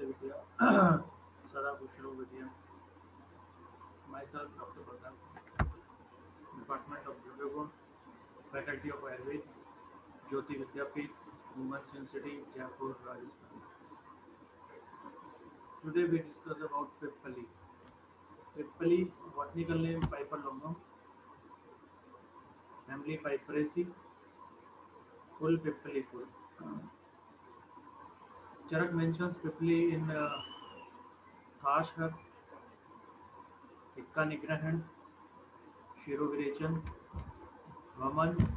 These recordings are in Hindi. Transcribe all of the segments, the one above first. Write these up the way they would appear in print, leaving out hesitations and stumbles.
Namaste Vidya. Sada Bushro Vidya. Myself, Dr. Prakash, Department of Yoga, Faculty of Ayurveda, Jyoti Vidyapeeth, Women's University, Jaipur, Rajasthan. Today we discuss about Pippali. Pippali, botanical name Piper longum, family Piperaceae, full Pippali full. Charak mentions Pippali in Thash Hab, Hikka Nigrahan, Shirovirachan, Vaman,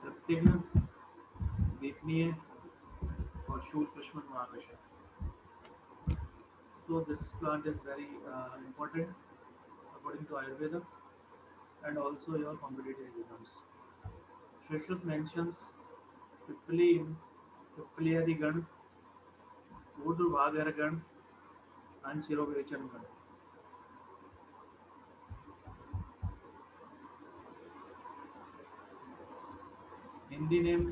Pratyagna, Deepniye, or Shul Krishman Mahakasha. So this plant is very important according to Ayurveda and also your competitive exams. Shrishut mentions Pippali in Pippaliyadigan, Urdhvagaragan and Shirovirachangan. Hindi name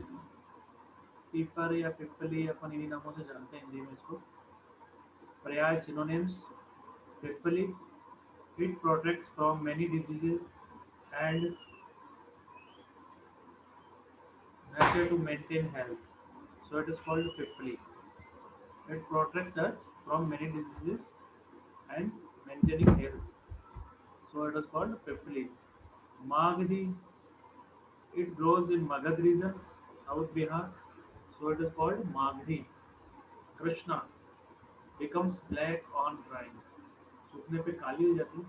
पीपर या पिप्पली अपन इन्हीं नामों से जानते हैं हिंदी में इसको. पर्याय synonyms पिप्पली it protects from many diseases and nature to maintain health. So it is called pippali. It protects us from many diseases and maintaining health. So it is called pippali. Magadi, it grows in Magad region, South Bihar. So it is called Magadi. Krishna becomes black on drying. सूखने पे काली हो जाती है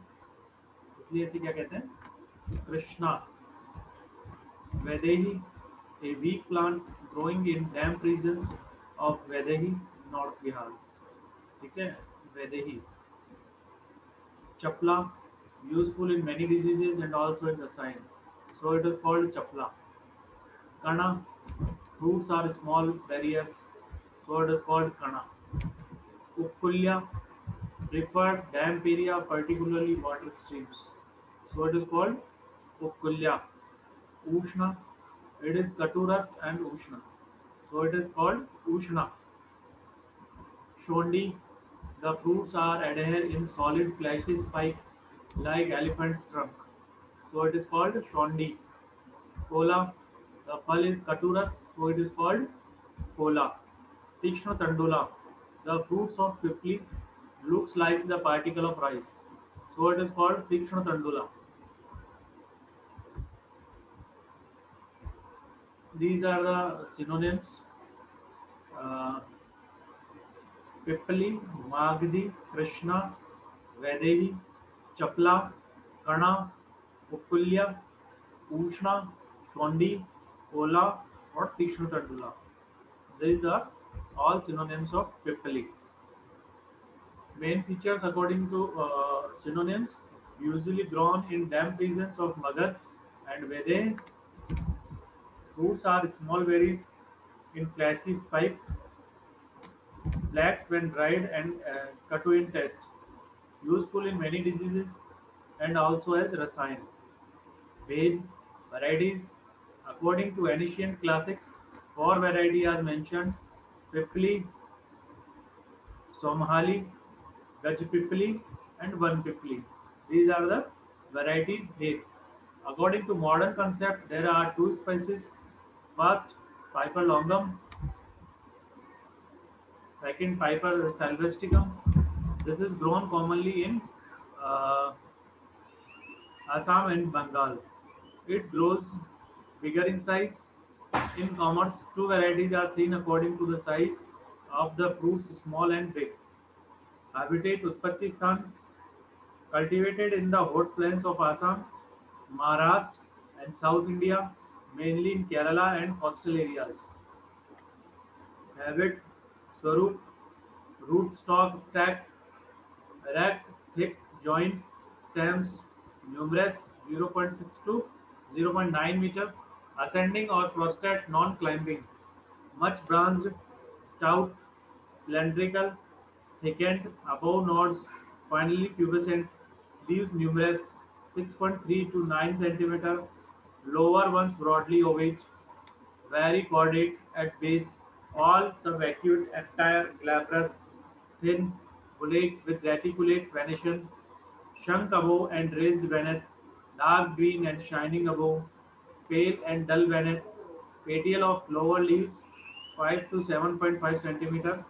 इसलिए इसे क्या कहते हैं Krishna. Vaidehi a weak plant growing in damp regions of Vaidehi, North Bihar. ठीक है Vaidehi. Chapla, useful in many diseases and also in the science. So it is called chapla. Kana, fruits are small berries. So it is called kana. Upkulya, preferred damp area, particularly water streams. So it is called Upkulya. Ushna, it is Katuras and Ushna. So it is called Ushna. Shondi, the fruits are adhere in solid fleshy spike like elephant's trunk. So it is called Shondi. Kola, the phal is Katuras, so it is called Kola. Tikshna Tandula, the fruits of Pipli looks like the particle of rice. So it is called Tikshna Tandula. These are the synonyms. Uh, Pipli, Magdi, Krishna, Vaidehi, Chapla, Kana, Upulya, Ushna, Shondi, Kola, or Tishnu Tandula. These are all synonyms of Pipali. Main features according to synonyms usually grown in damp regions of Magad and Vede. Fruits are small berries in fleshy spikes, blacks when dried and cut in taste. Useful in many diseases and also as rasayan. Ved varieties. According to ancient classics, four varieties are mentioned: Pipli, Somhali, Gajpipli, and Vanpipli. These are the varieties Ved. According to modern concept, there are two species. First, Piper longum. Second, Piper sylvesticum. This is grown commonly in uh, Assam and Bengal. It grows bigger in size. In commerce, two varieties are seen according to the size of the fruits, small and big. Habitat Utpatti Sthan, cultivated in the hot plains of Assam, Maharashtra, and South India, mainly in Kerala and coastal areas. Habit Swarup, rootstock stacked, erect, thick, joint, stems, numerous 0.6 to 0.9 meter, ascending or prostate, non-climbing, much branched, stout, cylindrical, thickened, above nodes, finally pubescent, leaves numerous 6.3 to 9 centimeter, lower ones broadly ovate, very cordate at base, all subacute, entire, glabrous, thin, bulate with reticulate venation, shrunk above and raised beneath, dark green and shining above, pale and dull beneath, petiole of lower leaves 5 to 7.5 centimeter,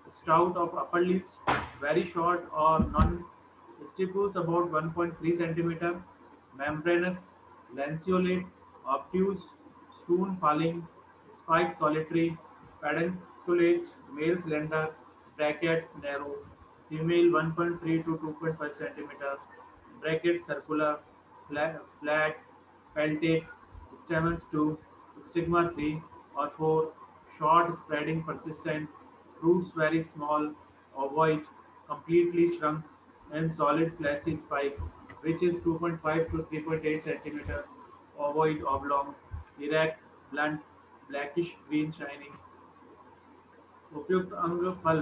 stout of upper leaves, very short or none, stipules about 1.3 centimeter, membranous, lanceolate, obtuse, soon falling, spike solitary, pedunculate, male slender, brackets narrow, female 1.3 to 2.5 centimeter, brackets circular, flat, peltate, stamens 2, stigma 3 or 4, short, spreading, persistent, fruits very small, ovoid, completely shrunk, and solid fleshy spike, which is 2.5 to 3.8 centimeter, ovoid, oblong, erect, blunt, blackish green shining. उपयुक्त अंग फल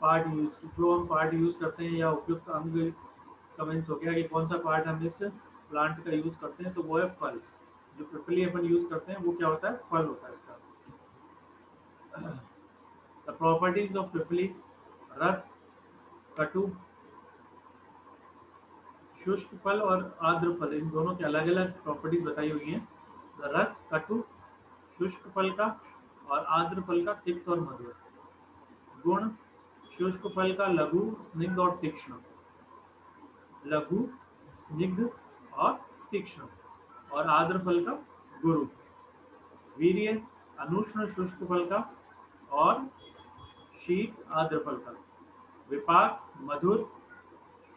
पार्ट यूज जो हम पार्ट यूज करते हैं या उपयुक्त अंग कमेंट्स हो गया कि कौन सा पार्ट हम इस प्लांट का यूज करते हैं तो वो है फल। जो पिपली अपन यूज करते हैं वो क्या होता है, फल होता है इसका। द प्रॉपर्टीज ऑफ पिपली, रस, कटु, शुष्क फल और आर्द्र फल, इन दोनों की अलग अलग प्रॉपर्टीज बताई हुई हैं। रस कटु शुष्क फल का और आर्द्र फल का तिक्त और मधुर। गुण, शुष्क फल का लघु, स्निग्ध और तीक्ष्ण, लघु, स्निग्ध और तीक्ष्ण, और आर्द्र फल का गुरु। वीर्य, अनुष्ण शुष्क फल का और शीत आर्द्र फल का। विपाक, मधुर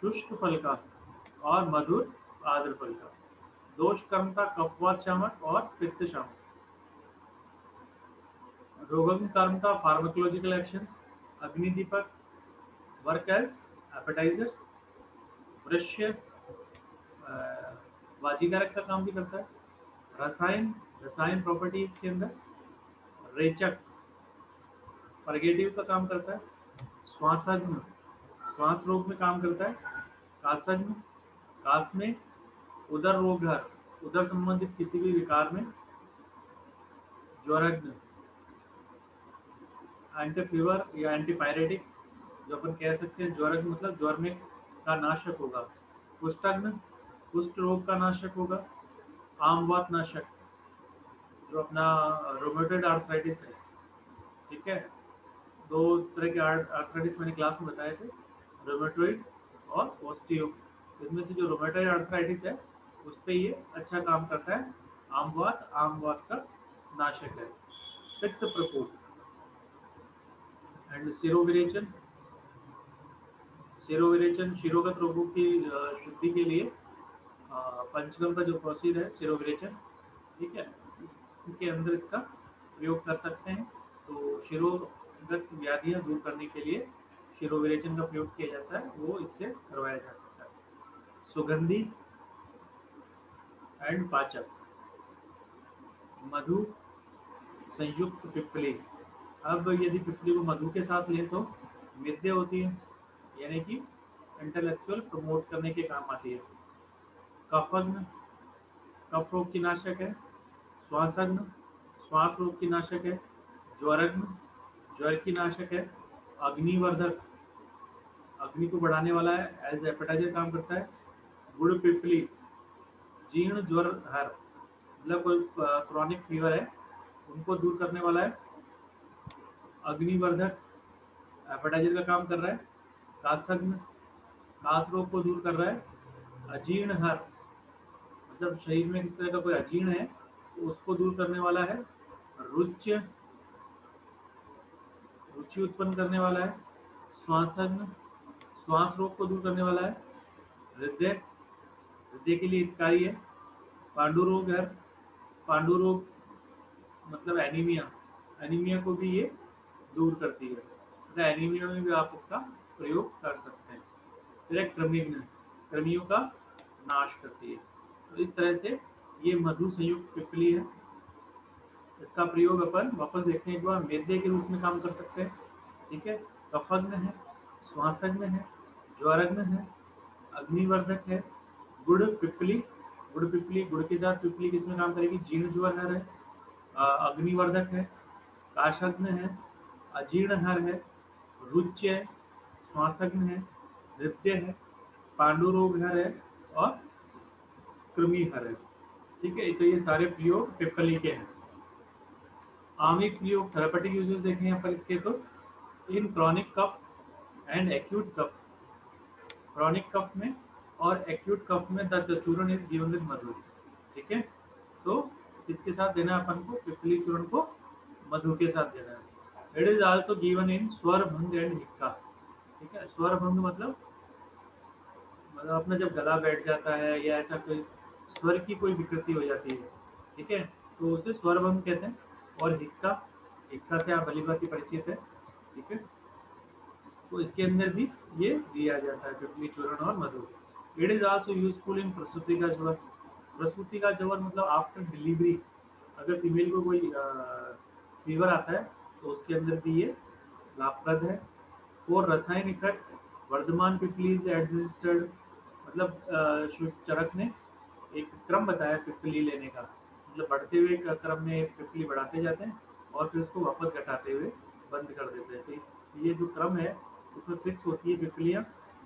शुष्क फल का और मधुर आर्द्र फल का। दोष कर्म का कफवात शामक और पित्त शामक। रोगन कर्म का फार्माकोलॉजिकल एक्शंस, अग्निदीपक, वर्क एज एपेटाइजर, वृश्य वाजीकारक का काम भी करता है। रसायन, रसायन प्रॉपर्टी इसके अंदर रेचक, परगेटिव का काम करता है। श्वासज्ञ, श्वास रोग में काम करता है। कासज्ञ, कास में। उदर रोग, उदर संबंधित किसी भी विकार में। ज्वरज्ञ, एंटी फीवर या एंटीपायरेटिक, जो अपन कह सकते हैं ज्वरज्ञ मतलब ज्वर में का नाशक होगा। कुष्ठज्ञ, कुष्ठ रोग का नाशक होगा। आमवात नाशक, जो अपना रोमेटॉइड आर्थराइटिस है, ठीक है। दो तरह के आर्थराइटिस मैंने क्लास में बताए थे, रोमेटॉइड और ऑस्टियो। इसमें से जो रोमेटॉइड आर्थराइटिस है उस पर ये अच्छा काम करता है। आमवात, आमवात का नाशक है। पित्त प्रकोप एंड शिरोविरेचन, शिरोविरेचन शिरोगत रोगों की शुद्धि के लिए पंचगम का जो प्रोसीड है शिरोविरेचन, ठीक है, इसके अंदर इसका प्रयोग कर सकते हैं। तो शिरोगत व्याधियां दूर करने के लिए शिरोविरेचन का प्रयोग किया जाता है, वो इससे करवाया जा सकता है। सुगंधी एंड पाचक, मधु संयुक्त पिपली। अब यदि पिपली को मधु के साथ लें तो मिद्य होती है, यानी कि इंटेलेक्चुअल प्रमोट करने के काम आती है। कफग्न, कफ रोग की नाशक है। श्वासग्न, श्वास रोग की नाशक है। ज्वरग्न, ज्वर की नाशक है। अग्निवर्धक, अग्नि को बढ़ाने वाला है, एज एपेटाइजर काम करता है। गुड़ पिपली, जीर्ण ज्वर हर, मतलब कोई क्रॉनिक फीवर है उनको दूर करने वाला है। अग्निवर्धक, एपेटाइजर का काम कर रहा है। कासग्न, कास रोग को दूर कर रहा है। अजीर्ण हर, मतलब शरीर में किस तरह का कोई अजीर्ण है तो उसको दूर करने वाला है। रुच्य, रुचि उत्पन्न करने वाला है। श्वासग्न, श्वास रोग को दूर करने वाला है। हृदय, हृदय के लिए हितकारी है। पांडु रोग है, पांडु रोग मतलब एनीमिया, एनीमिया को भी ये दूर करती है, तो एनीमिया में भी आप इसका प्रयोग कर सकते हैं। फिर एक कृमिघ्न, कृमियों का नाश करती है। तो इस तरह से ये मधु संयुक्त पिपली है। इसका प्रयोग अपन वापस देखने के बाद मेदे के रूप में काम कर सकते हैं, ठीक है। कफग्न है, श्वासग्न है, ज्वरग्न है, अग्निवर्धक है। गुड़ पिपली, गुड़ पिपली, गुड़ के साथ पिपली किसमें काम करेगी, जीर्ण ज्वर हर है। अग्निवर्धक है। काशग्न है, अजीर्ण हर है। रुच्य है, श्वासग्न है, नृत्य है, पांडुरोगहर है और कृमिहर है। ठीक है, तो ये सारे प्रयोग पिप्पली के हैं। आमिक प्रयोग थेरापेटिक यूजेस देखें यहाँ पर इसके, तो इन chronic cough and acute cough, chronic cough में और एक्यूट कफ में द चूर्ण इज गिवन विद मधु। ठीक है, तो इसके साथ देना है अपन को, पिपली चूर्ण को मधु के साथ देना है। It is also given in स्वर भंग एंड हिक्का। ठीक है, स्वर भंग मतलब अपना जब गला बैठ जाता है या ऐसा कोई स्वर की कोई विकृति हो जाती है, ठीक है, तो उसे स्वर भंग कहते हैं। और हिक्का, हिक्का से आप भली भांति परिचित है। ठीक है, तो इसके अंदर भी ये दिया जाता है पिपली चूर्ण और मधु। It is also useful in प्रसूति का ज्वर। प्रसूति का ज्वर मतलब आफ्टर डिलीवरी, अगर फीमेल को कोई फीवर आता है तो उसके अंदर भी ये लाभप्रद है। और रसायन इफेक्ट, वर्धमान पिपली इज एडमिनिस्टर्ड, मतलब चरक ने एक क्रम बताया पिपली लेने का, मतलब बढ़ते हुए क्रम में पिपली बढ़ाते जाते हैं और फिर उसको वापस घटाते हुए बंद कर देते हैं। तो ये जो क्रम है उसमें फिक्स होती है पिपलियाँ।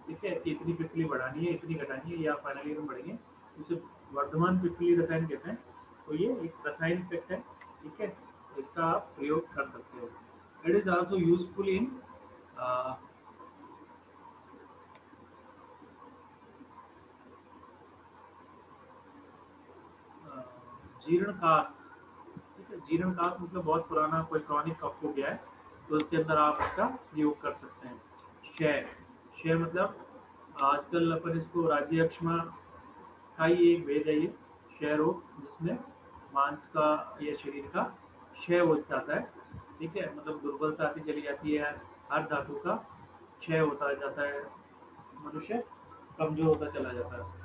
ठीक है, कि इतनी पिपली बढ़ानी है, इतनी घटानी है, या फाइनली हम बढ़ेंगे, उसे वर्धमान पिपली रसायन कहते हैं। तो ये एक रसायन इफेक्ट है। ठीक है, तो इसका आप प्रयोग कर सकते हो। It is also useful in जीर्णकाश। ठीक है, जीर्णकाश मतलब बहुत पुराना कोई क्रॉनिक कफ हो गया है, तो उसके अंदर आप इसका प्रयोग कर सकते हैं। क्षय, क्षय मतलब आजकल अपन इसको राज्य अक्षमा का ही एक भेद है ये, क्षय रोग, जिसमें मांस का या शरीर का क्षय हो जाता है। ठीक है, मतलब दुर्बलता आती चली जाती है, हर धातु का क्षय होता जाता है, मनुष्य कमजोर होता चला जाता है।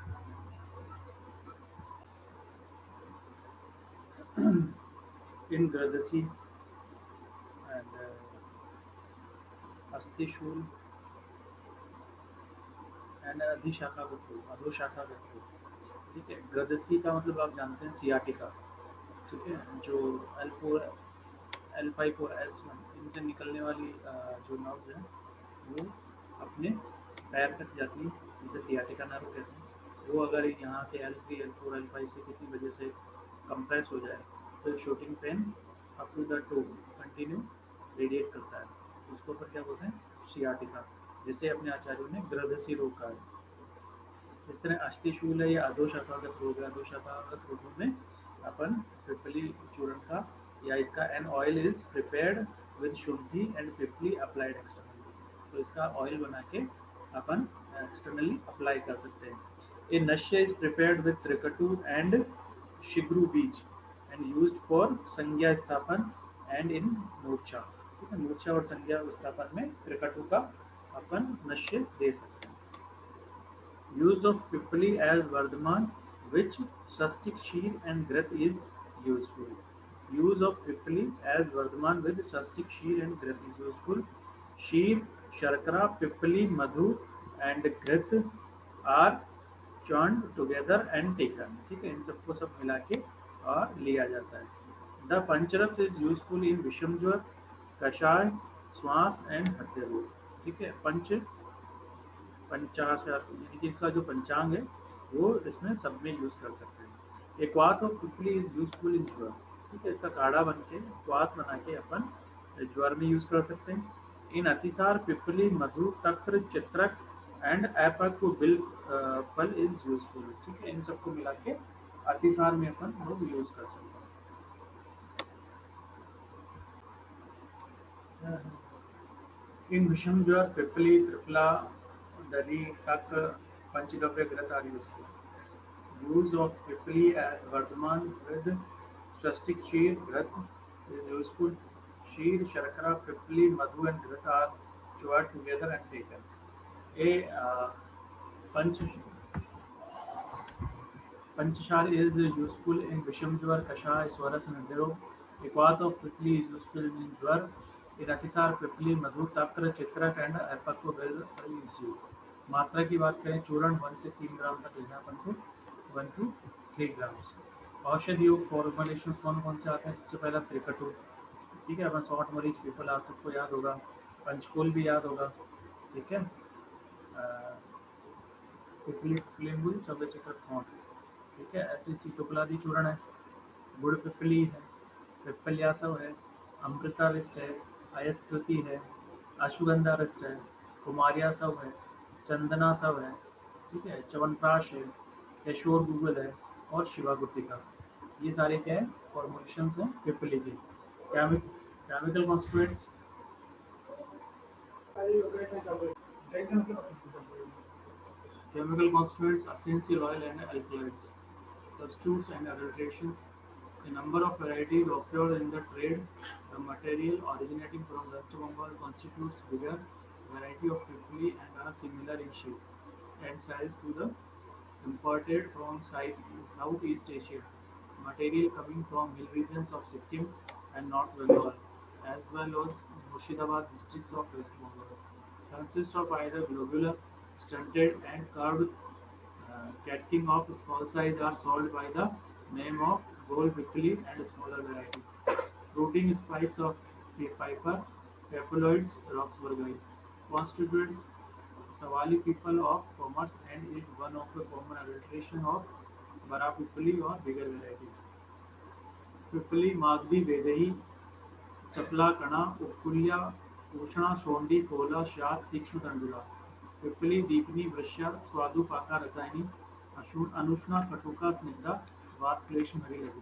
इन गर्दसी एंड अस्थिशूल एंड अधिशाखा अधोशाखा। ठीक है, गदसी का मतलब आप जानते हैं सियाटिका। ठीक है, जो L4 L5 और S1 इनसे निकलने वाली जो नर्व्स हैं वो अपने पैर तक जाती है, जिसे सियाटिका नर्व कहते हैं। वो अगर यहाँ से L3 L4 L5 से किसी वजह से कंप्रेस हो जाए तो shooting pain up to the toe continue radiate करता है, उसको पर क्या बोलते हैं, सियाटिका, जिसे अपने आचार्यों ने ग्रदसी रोग कहा है। इस तरह अष्टिशूल है या अधोशाखागत रोग है। अधोशाखागत रोगों में अपन पिपली चूर्ण का या इसका an oil is prepared with शुंठी एंड पिपली अप्लाइड एक्सटर्नली, तो इसका ऑयल बना के अपन एक्सटर्नली अप्लाई कर सकते हैं। ए नश्य इज प्रिपेयर्ड विद त्रिकटु एंड शिग्रू बीज एंड यूज्ड फॉर संज्ञा स्थापन एंड इन मूर्छा। ठीक है, मूर्छा और संज्ञा स्थापन में त्रिकटु का अपन नश्य दे सकते हैं। Use of Pipali as Vardhaman, which Sastik Sheer and Grath is useful. Use of Pipali as Vardhaman with Sastik Sheer and Grath is useful. Sheer, Sharkara, Pipali, Madhu and Grath are churned together and taken. ठीक है, इन सबको सब मिला के और लिया जाता है। The Pancharas is useful in विषम ज्वर, कषाय, श्वास एंड हृदय रोग। ठीक है, पंचाशर यानी कि इसका जो पंचांग है वो इसमें सब में यूज कर सकते हैं। एक क्वाथ of Pipli is useful in ज्वर। ठीक है, इसका काढ़ा बन के क्वाथ बना के अपन ज्वर में यूज कर सकते हैं। इन अतिसार पिपली, मधु, तक्र, चित्रक एंड एपक बिल फल इज यूजफुल। ठीक है, इन सबको मिला के अतिसार में अपन लोग यूज कर सकते हैं। इन विषम ज्वर पिपली, त्रिफला, दरी, तक, पंचगव्य ग्रंथ are useful. Use of Pipli as Vardhaman with Swastik Sheer Grat is useful. Sheer, Sharkara, Pipli, Madhu and Grat are chewed together and taken. A Panch Panchashar is useful in Vishamjwar, Kasha, Swaras and Hridayog. A quart of Pipli is useful in Jwar. In Atisar, Pipli, Madhu, Takra, Chitrak and Apako will use you. मात्रा की बात करें, चूर्ण 1 से 3 ग्राम तक लेना अपन को, 1 to 3 ग्राम्स। औषधि योग फॉर्मुलेशन कौन कौन से आते हैं? सबसे पहला त्रिकटु। ठीक है, अपन 100 मरीज पीपल आप सबको याद होगा। पंचकोल भी याद होगा, ठीक है। पिपली पिपलीगुल चौबे चक्र सौंठ, ठीक है। ऐसे सीतोपलादी चूर्ण है, गुड़ पिपली है, पिपल्यासव है, अमृता रिस्ट है, अयस्कृति है, अश्वगंधा रिस्ट है, कुमारियासव है, चंदनासव है, ठीक है, च्यवनप्राश है, केशोर गूगल है और शिवा गुट्टिका। ये सारे क्या है, फॉर्मुलेशंस हैं पिपली के। Chemical constituents, chemical constituents, essential oil and alkaloids, substitutes and adulterations. A number of varieties occur in the trade. The material originating from West Bengal constitutes bigger variety of pipli and are similar in shape and size to the imported from Southeast Asia. Material coming from hill regions of Sikkim and North Bengal, as well as Murshidabad districts of West Bengal, consists of either globular, stunted, and curved catking of small size are sold by the name of gold pipili and smaller variety. Fruiting spikes of piper, papilloids, roxburghi, constitutes Savali people of commerce and is one of the common adulteration of Bara pipili or bigger variety. Pipili, Magdi, Vedahi, चपला कणा उपकुल्या उष्णा शोंडी कोला शात तीक्ष्ण तंडुला पिपली दीपनी वृष्या स्वादुपाका रसायनी अनुष्णा कटुका स्निग्धा वात्श्लेष हरी लघु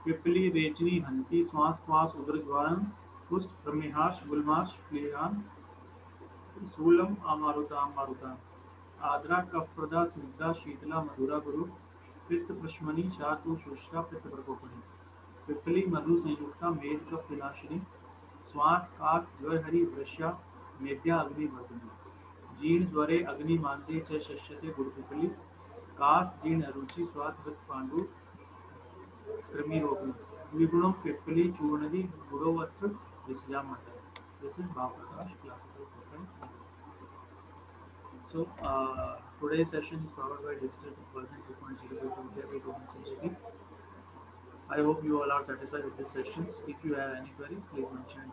पिपली रेचनी हंती श्वास श्वास उदर ज्वारम कुष्ठ प्रमेहाश गुलमाश क्लेहान स्थूलम अमारुता आद्रा कफप्रदा स्निग्धा शीतला मधुरा गुरु पित्त प्रश्मनी शातु शुष्का पित्त प्रकोपनी पिपली मधु संयुक्ता मेध कफ विनाशिनी श्वास कास ज्वर हरि वृष्या मेद्या अग्नि वर्धनी जीर्ण ज्वरे अग्नि मांदे च शस्यते गुड़ पिपली कास जीर्ण रुचि स्वाद वृत पांडु कृमि रोगी द्विगुणों पिपली चूर्णदी गुणवत्र विसजा मटर. This is Bhaprakash classical preference. So today's session is powered by digital version 2.0 to India 8 I hope you all are satisfied with this sessions. If you have any query, please mention in